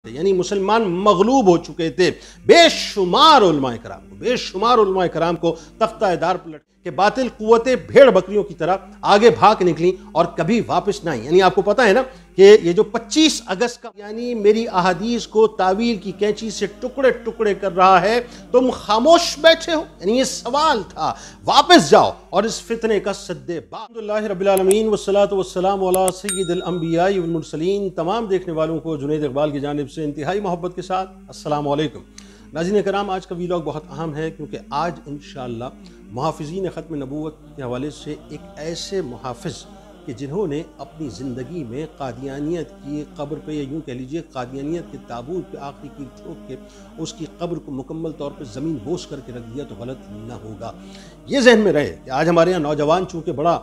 یعنی مسلمان مغلوب ہو چکے تھے. بے شمار علماء کرام کو تختہ دار پلٹ کہ باطل قوتیں بھیڑ بکریوں کی طرح آگے بھاگ نکلیں اور کبھی واپس نہ آئیں. یعنی آپ کو پتہ ہے نا کہ یہ جو 25 اگست کا یعنی میری احادیث کو تعویل کی کینچی سے ٹکڑے ٹکڑے کر رہا ہے، تم خاموش بیٹھے ہو. یعنی یہ سوال تھا، واپس جاؤ اور اس فتنے کا سدے باب. الحمدللہ رب العالمین والصلاة والسلام علی سید الانبیاء والمرسلین. تمام دیکھنے والوں کو جنید اقبال کی جانب سے انتہائی محبت کے ساتھ السلام علیکم. ناظرین کرام، آج کا ویلاگ بہت اہم ہے کیونکہ آج انشاءاللہ محافظین ختم نبوت کے حوالے سے ایک ایسے محافظ کہ جنہوں نے اپنی زندگی میں قادیانیت کی قبر پہ، یا یوں کہہ لیجئے قادیانیت کے تابوت پہ آخری کیل ٹھوک کے اس کی قبر کو مکمل طور پہ زمین بوس کر کے رکھ دیا تو غلط نہ ہوگا. یہ ذہن میں رہے کہ آج ہمارے یہاں نوجوان چونکہ بڑا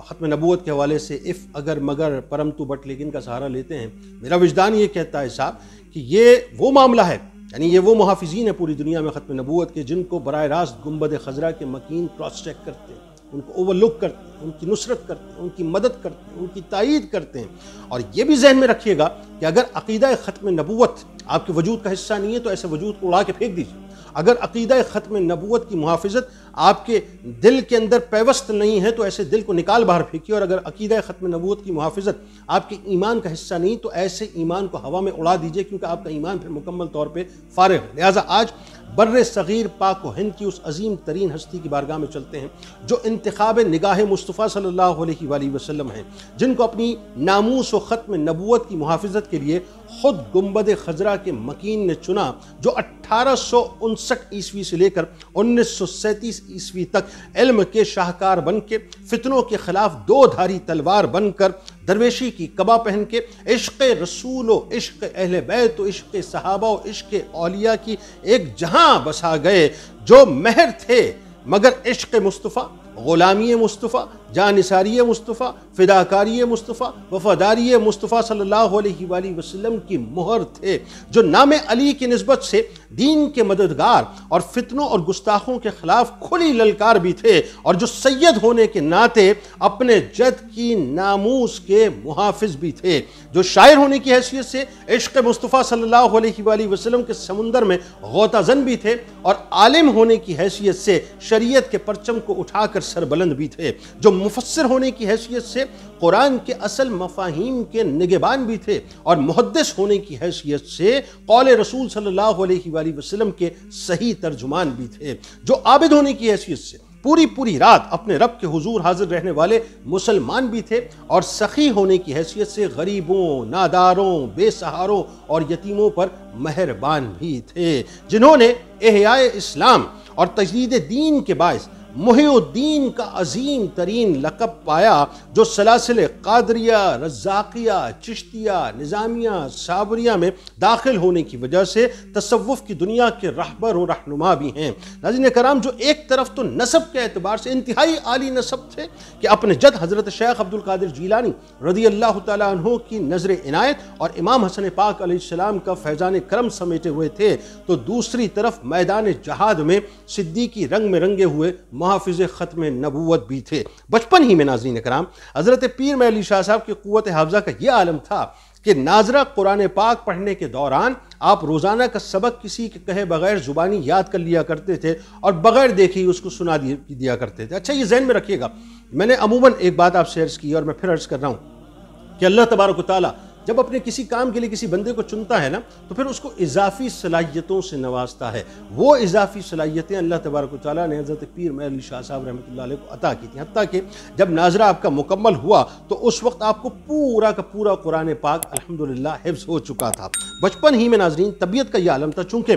ختم نبوت کے حوالے سے اف اگر مگر پرم تو بٹ لیکن کا سہارا لیتے ہیں. میرا وجدان یہ کہتا ہے صاحب کہ یہ وہ معاملہ ہے، یعنی یہ وہ محافظین ہیں پوری دنیا میں ختم نبوت کے جن کو براہ راست گنبد خضرا کے مکین کراس چیک کرتے ہیں، ان کو اوور لک کرتے ہیں، ان کی نصرت کرتے ہیں، ان کی مدد کرتے ہیں، ان کی تائید کرتے ہیں. اور یہ بھی ذہن میں رکھیے گا کہ اگر عقیدہ ختم نبوت آپ کے وجود کا حصہ نہیں ہے تو ایسے وجود کو اڑا کے پھینک دیجیے. اگر عقیدہ ختم نبوت کی محافظت آپ کے دل کے اندر پیوست نہیں ہے تو ایسے دل کو نکال باہر پھینکیے. اور اگر عقیدہ ختم نبوت کی محافظت آپ کے ایمان کا حصہ نہیں تو ایسے ایمان کو ہوا میں اڑا دیجیے، کیونکہ آپ کا ایمان پھر مکمل طور پہ فارغ ہے. لہٰذا آج بر صغیر پاک و ہند کی اس عظیم ترین ہستی کی بارگاہ میں چلتے ہیں جو انتخاب نگاہ مصطفیٰ صلی اللہ علیہ وآلہ وسلم ہیں، جن کو اپنی ناموس و ختم نبوت کی محافظت کے لیے خود گنبد خضرا کے مکین نے چنا، جو 1859 عیسوی سے لے کر 1937 عیسوی تک علم کے شاہکار بن کے، فتنوں کے خلاف دو دھاری تلوار بن کر، درویشی کی قبا پہن کے، عشق رسول و عشق اہل بیت و عشق صحابہ و عشق اولیاء کی ایک جہاں بسا گئے، جو مہر تھے مگر عشق مصطفیٰ، غلامی مصطفیٰ، جانثاری مصطفیٰ، فداکاری مصطفیٰ، وفاداری مصطفیٰ صلی اللہ علیہ وآلہ وسلم کی مہر تھے، جو نام علی کی نسبت سے دین کے مددگار اور فتنوں اور گستاخوں کے خلاف کھلی للکار بھی تھے، اور جو سید ہونے کے ناطے اپنے جد کی ناموس کے محافظ بھی تھے، جو شاعر ہونے کی حیثیت سے عشق مصطفیٰ صلی اللہ علیہ وآلہ وسلم کے سمندر میں غوطہ زن بھی تھے، اور عالم ہونے کی حیثیت سے شریعت کے پرچم کو اٹھا کر سربلند بھی تھے، جو مفسر ہونے کی حیثیت سے قرآن کے اصل مفاہیم کے نگہبان بھی تھے، اور محدث ہونے کی حیثیت سے قول رسول صلی اللہ علیہ وآلہ وسلم کے صحیح ترجمان بھی تھے، جو عابد ہونے کی حیثیت سے پوری رات اپنے رب کے حضور حاضر رہنے والے مسلمان بھی تھے، اور سخی ہونے کی حیثیت سے غریبوں، ناداروں، بے سہاروں اور یتیموں پر مہربان بھی تھے، جنہوں نے احیاء اسلام اور تجدید دین کے باعث محی الدین کا عظیم ترین لقب پایا، جو سلاسل قادریہ، رزاقیہ، چشتیہ، نظامیہ، صابریہ میں داخل ہونے کی وجہ سے تصوف کی دنیا کے رہبر و رہنما بھی ہیں. ناظرین کرام، جو ایک طرف تو نسب کے اعتبار سے انتہائی عالی نسب تھے کہ اپنے جد حضرت شیخ عبد القادر جیلانی رضی اللہ تعالیٰ عنہ کی نظر عنایت اور امام حسن پاک علیہ السلام کا فیضان کرم سمیٹے ہوئے تھے، تو دوسری طرف میدان جہاد میں صدیقی رنگ میں رنگے ہوئے محافظ ختم نبوت بھی تھے. بچپن ہی میں ناظرین کرام حضرت پیر میں علی شاہ صاحب کی قوت حافظہ کا یہ عالم تھا کہ ناظرہ قرآن پاک پڑھنے کے دوران آپ روزانہ کا سبق کسی کے کہے بغیر زبانی یاد کر لیا کرتے تھے اور بغیر دیکھے اس کو سنا دیا کرتے تھے. اچھا، یہ ذہن میں رکھیے گا، میں نے عموماً ایک بات آپ سے عرض کی اور میں پھر عرض کر رہا ہوں کہ اللہ تبارک و تعالیٰ جب اپنے کسی کام کے لیے کسی بندے کو چنتا ہے نا تو پھر اس کو اضافی صلاحیتوں سے نوازتا ہے. وہ اضافی صلاحیتیں اللہ تبارک و تعالیٰ نے حضرت پیر میں علی شاہ صاحب رحمۃ اللہ علیہ کو عطا کی تھیں، حتیٰ کہ جب ناظرہ آپ کا مکمل ہوا تو اس وقت آپ کو پورا کا پورا قرآن پاک الحمدللہ حفظ ہو چکا تھا. بچپن ہی میں ناظرین طبیعت کا یہ عالم تھا، چونکہ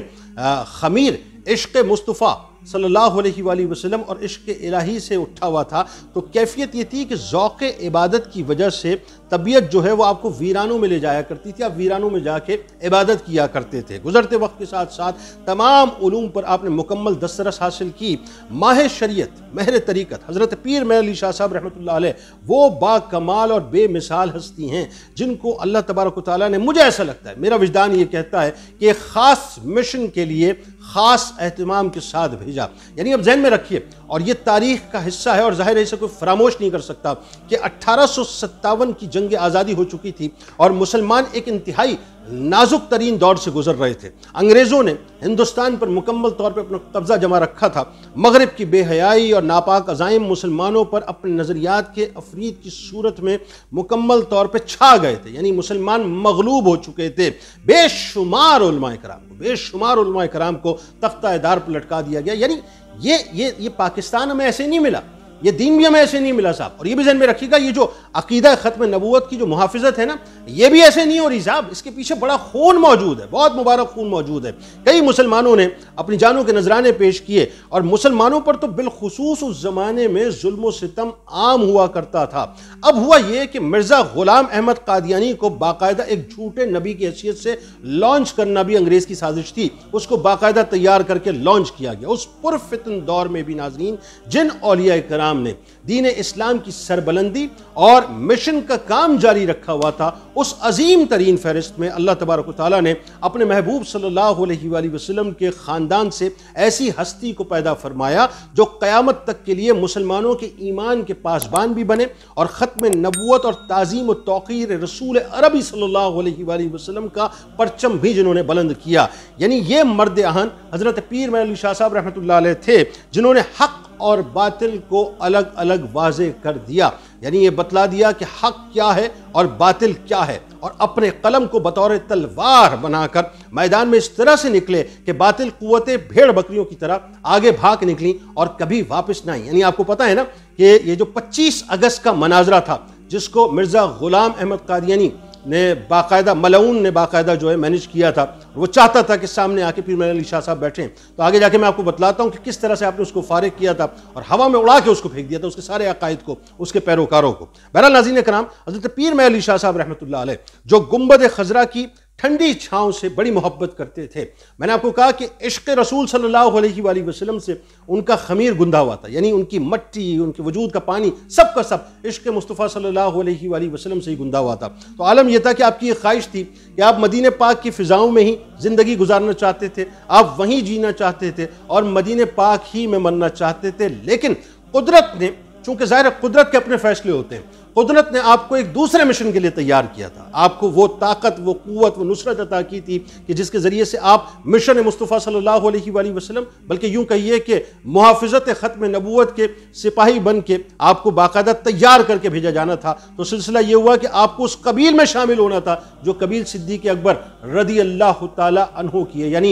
خمیر عشق مصطفیٰ صلی اللہ علیہ وآلہ وسلم اور عشق الہی سے اٹھا ہوا تھا، تو کیفیت یہ تھی کہ ذوق عبادت کی وجہ سے طبیعت جو ہے وہ آپ کو ویرانوں میں لے جایا کرتی تھی، آپ ویرانوں میں جا کے عبادت کیا کرتے تھے. گزرتے وقت کے ساتھ ساتھ تمام علوم پر آپ نے مکمل دسترس حاصل کی. ماہ شریعت، مہر طریقت حضرت پیر میں علی شاہ صاحب رحمۃ اللہ علیہ وہ با کمال اور بے مثال ہستی ہیں جن کو اللہ تبارک و تعالیٰ نے، مجھے ایسا لگتا ہے، میرا وجدان یہ کہتا ہے کہ ایک خاص مشن کے لیے خاص اہتمام کے ساتھ بھیجا. یعنی اب ذہن میں رکھیے، اور یہ تاریخ کا حصہ ہے اور ظاہر ہے اسے کوئی فراموش نہیں کر سکتا کہ 1857 کی جنگ آزادی ہو چکی تھی اور مسلمان ایک انتہائی नाजुक तरीन दौर से गुजर रहे थे। अंग्रेज़ों ने हिंदुस्तान पर मुकम्मल तौर पर अपना कब्जा जमा रखा था। मगरिब की बेहयाई और नापाक अज़ाइम मुसलमानों पर अपने नज़रियात के अफरीद की सूरत में मुकम्मल तौर पर छा गए थे, यानी मुसलमान मगलूब हो चुके थे। बेशुमार उलमाए कराम को तख्ता-ए-दार पर लटका दिया गया। यानी ये पाकिस्तान हमें ऐसे नहीं मिला, ये दीन भी हमें ऐसे नहीं मिला साहब। और ये भी ज़हन में रखिएगा, ये जो अकीदा ख़त्म नबूवत की जो मुहाफ़िज़त है ना, ये भी ऐसे नहीं हो रही साहब। इसके पीछे बड़ा खून मौजूद है, बहुत मुबारक खून मौजूद है। कई मुसलमानों ने अपनी जानों के नजराने पेश किए, और मुसलमानों पर तो बिलखुसूस उस ज़माने में जुल्म व सितम आम हुआ करता था। अब हुआ ये कि मिर्ज़ा ग़ुलाम अहमद क़ादियानी को बाकायदा एक झूठे नबी की हैसियत से लॉन्च करना भी अंग्रेज़ की साजिश थी। उसको बाकायदा तैयार करके लॉन्च किया गया। उस पुरफितन दौर में भी नाज़रीन, जिन औलिया कराम ने दीन इस्लाम की सरबलंदी और मिशन का काम जारी रखा हुआ था, उस अजीम तरीन फहरिस्त में अल्लाह तबारक व तआला ने अपने महबूब सल्लल्लाहु अलैहि वसल्लम के ख़ानदान से ऐसी हस्ती को पैदा फरमाया जो क़यामत तक के लिए मुसलमानों के ईमान के पासबान भी बने और ख़त्म नबूवत और ताज़ीम व तौक़ीर रसूल अरबी सल्लल्लाहु अलैहि वसल्लम का परचम भी जिन्होंने बुलंद किया। यानी ये मर्द आहन हज़रत पीर महमूद अली शाह साहब रहमतुल्लाह अलैह थे, जिन्होंने हक़ और बातिल को अलग अलग वाज़े कर दिया। यानी ये बतला दिया कि हक़ क्या है और बातिल क्या है, और अपने कलम को बतौर तलवार बनाकर मैदान में इस तरह से निकले कि बातिल कुव्वतें भेड़ बकरियों की तरह आगे भाग निकली और कभी वापस ना आई। यानी आपको पता है ना कि ये जो 25 अगस्त का मनाजरा था, जिसको मिर्ज़ा ग़ुलाम अहमद क़ादियानी ने बाकायदा, मलऊन ने बाकायदा जो है मैनेज किया था, वो चाहता था कि सामने आके पीर महमूद अली शाह साहब बैठें। तो आगे जाके मैं आपको बतलाता हूँ कि किस तरह से आपने उसको फारिग किया था और हवा में उड़ा के उसको फेंक दिया था, उसके सारे अकायद को, उसके पैरोकारों को। बहरहाल नाज़रीन कराम, हज़रत पीर महमूद अली शाह साहब रहमतुल्लाह अलैह जो गुंबद खज़रा की ठंडी छाँव से बड़ी मोहब्बत करते थे। मैंने आपको कहा कि इश्क़ रसूल सल्लल्लाहु अलैहि वसल्लम से उनका ख़मीर गुंदा हुआ था, यानी उनकी मट्टी, उनके वजूद का पानी, सब का सब इश्क़ मुस्तफ़ा सल्लल्लाहु अलैहि वसल्लम से ही गुंदा हुआ था। तो आलम यह था कि आपकी ये ख्वाहिश थी कि आप मदीने पाक की फ़िज़ाओं में ही ज़िंदगी गुजारना चाहते थे, आप वहीं जीना चाहते थे और मदीने पाक ही में मरना चाहते थे। लेकिन कुदरत ने, चूँकि ज़ाहिर कुदरत के अपने फ़ैसले होते हैं, कुदरत ने आपको एक दूसरे मिशन के लिए तैयार किया था। आपको वो ताकत, वो क़ुव्वत, वो नुसरत अता की थी कि जिसके ज़रिए से आप मिशन मुस्तफ़ा सल्लल्लाहु अलैहि वसल्लम, बल्कि यूँ कहिए कि मुहाफ़िज़त ख़त्म नबूवत के सिपाही बन के आपको बाकायदा तैयार करके भेजा जाना था। तो सिलसिला ये हुआ कि आपको उस कबील में शामिल होना था जो कबील सिद्दीक़ अकबर रदी अल्लाह ताला अन्हु की है। यानी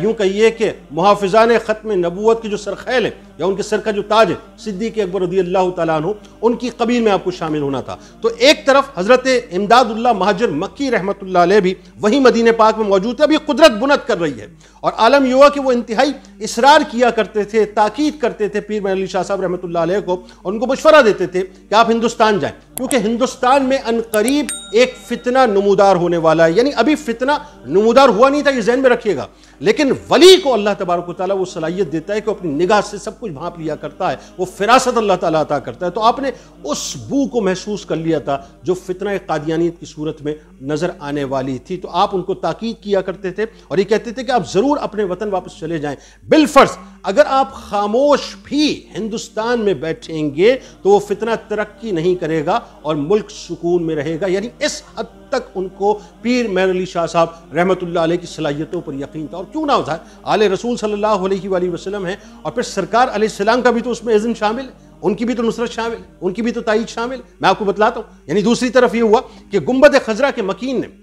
यूँ कहिए कि मुहाफ़िज़ान ख़त्म नबूवत के जो सरखैल हैं या उनके सर का जो ताज है, सिद्दीक़ अकबर रदी अल्लाह ताला अन्हु, उनकी कबील में आपको शामिल होना था। तो एक तरफ हज़रत इमदादुल्लाह महाजिर मक्की रहमतुल्लाह अलैह भी वहीं मदीने पाक में मौजूद थे। अभी कुदरत बुनत कर रही है, और आलम ये हुआ कि वो इंतहाई इसरार किया करते थे, ताकीद करते थे पीर महमूद अली शाह साहब रहमतुल्लाह अलैह को, और उनको मशवरा देते थे कि आप हिंदुस्तान जाएं, क्योंकि हिंदुस्तान में अनकरीब एक फितना नमूदार होने वाला है। यानी अभी फितना नमूदार हुआ नहीं था, ये ज़हन में रखिएगा, लेकिन वली को अल्लाह तबारक व तआला वो सलाहियत देता है कि अपनी निगाह से सब कुछ भांप लिया करता है, वो फिरासत अल्लाह ताला अता करता है। तो आपने उस बू को महसूस कर लिया था जो फितना कादियानियत की सूरत में नज़र आने वाली थी। तो आप उनको ताकीद किया करते थे और ये कहते थे कि आप ज़रूर अपने वतन वापस चले जाएं। बिलफर्ज अगर आप खामोश भी हिंदुस्तान में बैठेंगे तो वो फितना तरक्की नहीं करेगा और मुल्क सुकून में रहेगा। यानी इस हद तक उनको पीर महमूद अली शाह साहब रहमतुल्लाह अलैह की सलाहियतों पर यकीन था। और क्यों ना होता है, आले रसूल सल्लल्लाहु अलैहि वसल्लम है, और फिर सरकार अलैहिस्सलाम का भी तो उसमें इज़्न शामिल है, उनकी भी तो नुसरत शामिल, उनकी भी तो ताईद शामिल। मैं आपको बतलाता हूँ। यानी दूसरी तरफ ये हुआ कि गुंबद खज़रा के मकीन ने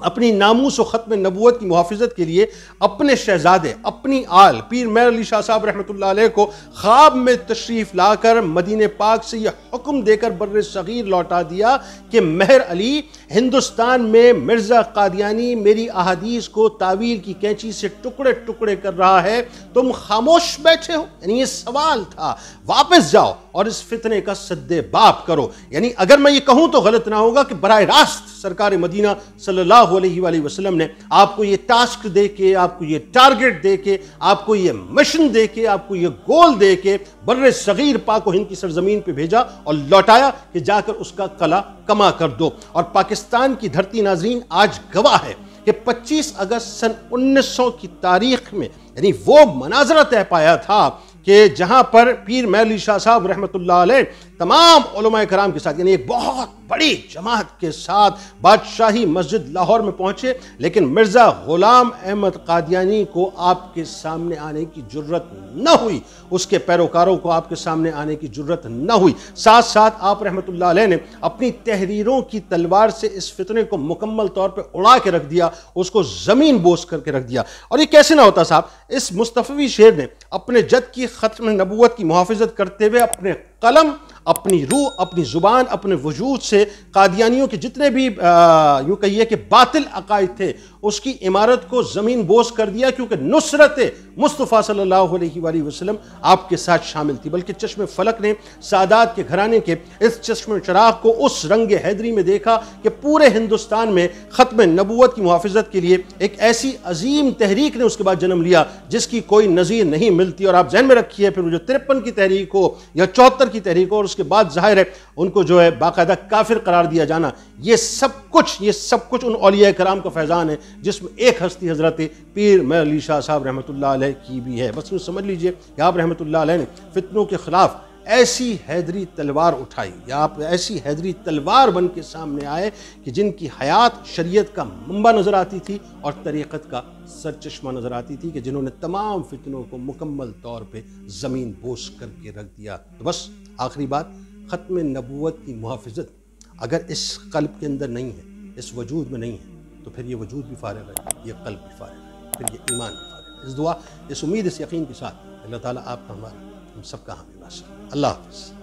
अपनी नामूस व ख़त्म नबूवत की मुहाफ़िज़त के लिए अपने शहज़ादे, अपनी आल पीर महमूद अली शाह साहब रहमतुल्लाह अलैह को ख्वाब में तशरीफ़ लाकर मदीने पाक से यह हुक्म देकर बर्रे सग़ीर लौटा दिया कि मेहर अली, हिंदुस्तान में मिर्ज़ा क़ादियानी मेरी अहादीस को तावील की कैंची से टुकड़े टुकड़े कर रहा है, तुम खामोश बैठे हो। यानी ये सवाल था, वापस जाओ और इस फितने का सद्दे बाप करो। यानी अगर मैं ये कहूँ तो गलत ना होगा कि बराह रास्त सरकार मदीना सल्लल्लाहु अलैहि वसल्लम ने आपको ये टास्क दे के, आपको ये टारगेट दे के, आपको ये मिशन दे के, आपको ये गोल दे के बर्रे सग़ीर पाक व हिंद की सरजमीन पे भेजा और लौटाया कि जाकर उसका कला कमा कर दो। और पाकिस्तान की धरती नाज़रीन आज गवाह है कि 25 अगस्त सन 1900 की तारीख में, यानी वो मनाजरा तय पाया था कि जहाँ पर पीर महमूद अली शाह साहब रहमतुल्लाह अलैह तमाम उलमा कराम के साथ, यानी एक बहुत बड़ी जमात के साथ बादशाही मस्जिद लाहौर में पहुंचे, लेकिन मिर्ज़ा गुलाम अहमद कादियानी को आपके सामने आने की जुर्रत न हुई, उसके पैरोकारों को आपके सामने आने की जुर्रत न हुई। साथ साथ आप रहमतुल्लाह अलैह ने अपनी तहरीरों की तलवार से इस फितने को मुकम्मल तौर पर उड़ा के रख दिया, उसको ज़मीन बोस करके रख दिया। और ये कैसे ना होता साहब, इस मुस्तफ़वी शेर ने अपने जद की ख़त्म नबूवत की मुहाफ़िज़त करते हुए अपने कलम, अपनी रूह, अपनी ज़ुबान, अपने वजूद से कादियानियों के जितने भी यूँ कहिए कि बातिल अकायद थे उसकी इमारत को ज़मीन बोस कर दिया, क्योंकि नुसरत मुस्तफ़ा सल्लल्लाहु अलैहि वसल्लम आपके साथ शामिल थी। बल्कि चश्मे फलक ने सादात के घराने के इस चश्मे चराग को उस रंग हैदरी में देखा कि पूरे हिंदुस्तान में ख़त्म नबूवत की मुहाफ़िज़त के लिए एक ऐसी अजीम तहरीक ने उसके बाद जन्म लिया जिसकी कोई नज़ीर नहीं मिलती। और आप जहन में रखिए, फिर वो जो 53 की तहरीक हो या 74 की तहरीक हो, और उसके बाद ज़ाहिर है उनको जो है बाकायदा काफिर करार दिया जाना, ये सब कुछ उन औलिया कराम का फैज़ान है जिसमें एक हस्ती हज़रत पीर मैं अली शाह साहब रहमतुल्लाह अलैह की भी है। बस यूँ समझ लीजिए कि आप रहमतुल्लाह अलैह ने फितनों के ख़िलाफ़ ऐसी हैदरी तलवार उठाई, या आप ऐसी हैदरी तलवार बन के सामने आए कि जिनकी हयात शरीयत का मंबा नज़र आती थी और तरीक़त का सरचश्मा नज़र आती थी, कि जिन्होंने तमाम फितनों को मुकम्मल तौर पे ज़मीन बोस करके रख दिया। तो बस आखिरी बात, ख़त्म नबूवत की मुहाफ़िज़त अगर इस क़ल्ब के अंदर नहीं है, इस वजूद में नहीं है, तो फिर ये वजूद भी फ़ारिग़ है, ये क़ल्ब भी फ़ारिग़ है, फिर ये ईमान भी फ़ारिग़ है। इस दुआ, इस उम्मीद, इस यकीन के साथ अल्लाह ताला आपका, हमारा, हम सबका हामी वासिक़। अल्लाह हाफ़िज़।